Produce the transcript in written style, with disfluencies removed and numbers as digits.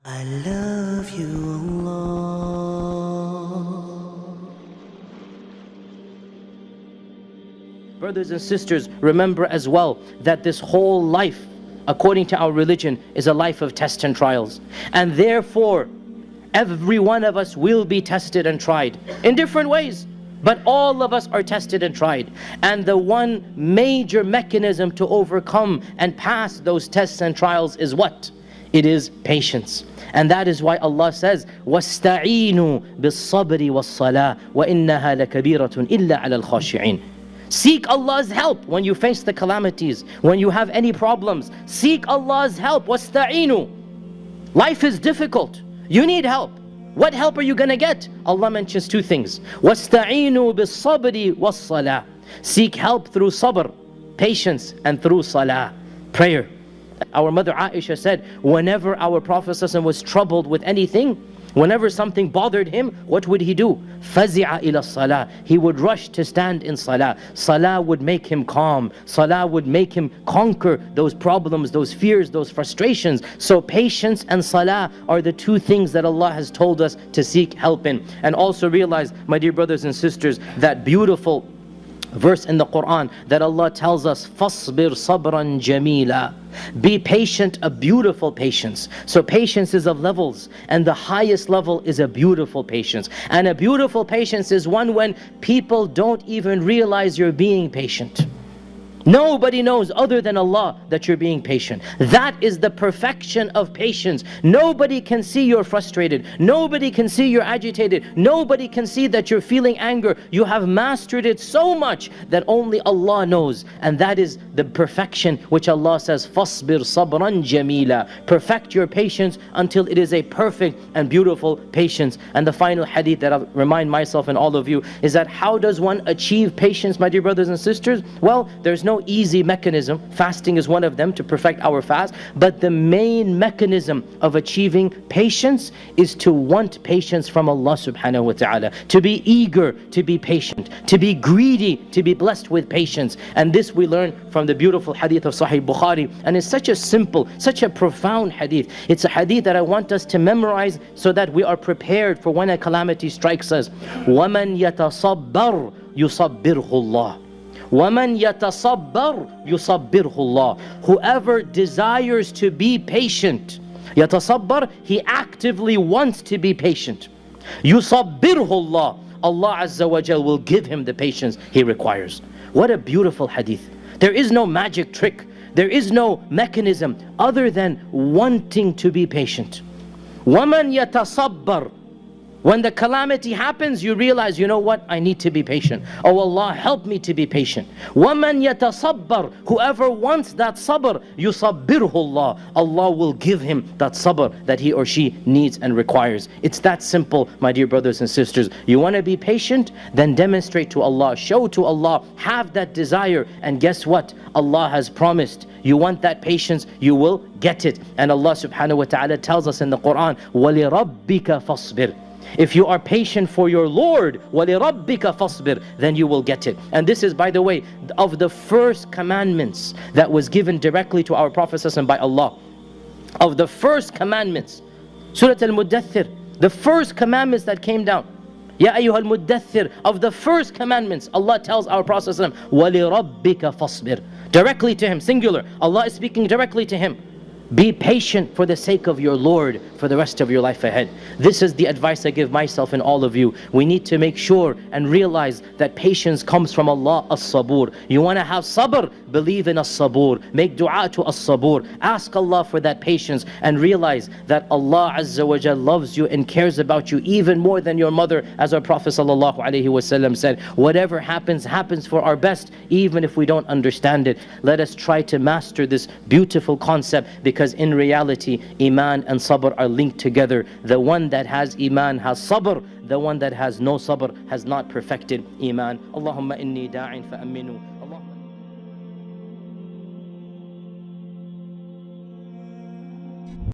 I love you, Allah. Brothers and sisters, remember as well that this whole life, according to our religion, is a life of tests and trials. And therefore, every one of us will be tested and tried in different ways. But all of us are tested and tried. And the one major mechanism to overcome and pass those tests and trials is what? It is patience. And that is why Allah says, وَاسْتَعِينُوا بِالصَّبْرِ وَالصَّلَاةِ وَإِنَّهَا لَكَبِيرَةٌ إِلَّا عَلَى الْخَاشِعِينَ. Seek Allah's help when you face the calamities, when you have any problems. Seek Allah's help. وَاسْتَعِينُوا. Life is difficult. You need help. What help are you going to get? Allah mentions two things. وَاسْتَعِينُوا بِالصَّبْرِ وَالصَّلَاةِ. Seek help through sabr, patience, and through salah, prayer. Our mother Aisha said, whenever our Prophet ﷺ was troubled with anything, whenever something bothered him, what would he do? فَزِعَ إِلَى الصَّلَاةِ. He would rush to stand in salah. Salah would make him calm. Salah would make him conquer those problems, those fears, those frustrations. So patience and salah are the two things that Allah has told us to seek help in. And also realize, my dear brothers and sisters, that beautiful verse in the Quran that Allah tells us, فَاصْبِرْ صَبْرًا جَمِيلًا. Be patient, a beautiful patience. So patience is of levels, and the highest level is a beautiful patience. And a beautiful patience is one when people don't even realize you're being patient. Nobody knows other than Allah that you're being patient. That is the perfection of patience. Nobody can see you're frustrated. Nobody can see you're agitated. Nobody can see that you're feeling anger. You have mastered it so much that only Allah knows. And that is the perfection which Allah says, فَاصْبِرْ صَبْرًا جَمِيلًا. Perfect your patience until it is a perfect and beautiful patience. And the final hadith that I'll remind myself and all of you is that how does one achieve patience, my dear brothers and sisters? Well, there's no easy mechanism. Fasting is one of them to perfect our fast. But the main mechanism of achieving patience is to want patience from Allah subhanahu wa ta'ala. To be eager to be patient. To be greedy to be blessed with patience. And this we learn from the beautiful hadith of Sahih Bukhari. And it's such a simple, such a profound hadith. It's a hadith that I want us to memorize so that we are prepared for when a calamity strikes us. وَمَنْ يَتَصَبَّرْ يُصَبِّرْهُ اللَّهُ. وَمَنْ يَتَصَبَّرْ يُصَبِّرْهُ اللَّهُ. Whoever desires to be patient, يَتَصَبَّرْ, he actively wants to be patient. يُصَبِّرْهُ اللَّهُ. Allah Azza wa Jal will give him the patience he requires. What a beautiful hadith. There is no magic trick. There is no mechanism other than wanting to be patient. وَمَنْ يَتَصَبَّرْ. When the calamity happens, you realize, you know what? I need to be patient. Oh Allah, help me to be patient. وَمَنْ يَتَصَبَّرْ. Whoever wants that sabr, يُصَبِّرْهُ اللَّهُ. Allah will give him that sabr that he or she needs and requires. It's that simple, my dear brothers and sisters. You want to be patient? Then demonstrate to Allah, show to Allah, have that desire. And guess what? Allah has promised. You want that patience, you will get it. And Allah subhanahu wa ta'ala tells us in the Quran, وَلِرَبِّكَ فَاصْبِرْ. If you are patient for your Lord, وَلِرَبِّكَ فَاصْبِرْ, then you will get it. And this is, by the way, of the first commandments that was given directly to our Prophet ﷺ by Allah. Of the first commandments, Surah Al-Muddathir, the first commandments that came down. Ya ayyuhal muddathir, of the first commandments, Allah tells our Prophet ﷺ, وَلِرَبِّكَ فَاصْبِرْ. Directly to him, singular. Allah is speaking directly to him. Be patient for the sake of your Lord for the rest of your life ahead. This is the advice I give myself and all of you. We need to make sure and realize that patience comes from Allah, as-sabur. You want to have sabr? Believe in as-sabur. Make dua to as-sabur. Ask Allah for that patience and realize that Allah Azza wa Jal loves you and cares about you even more than your mother. As our Prophet sallallahu alaihi wasallam said, whatever happens, happens for our best, even if we don't understand it. Let us try to master this beautiful concept, because in reality, Iman and Sabr are linked together. The one that has Iman has Sabr. The one that has no Sabr has not perfected Iman. Allahumma inni da'in fa'aminu.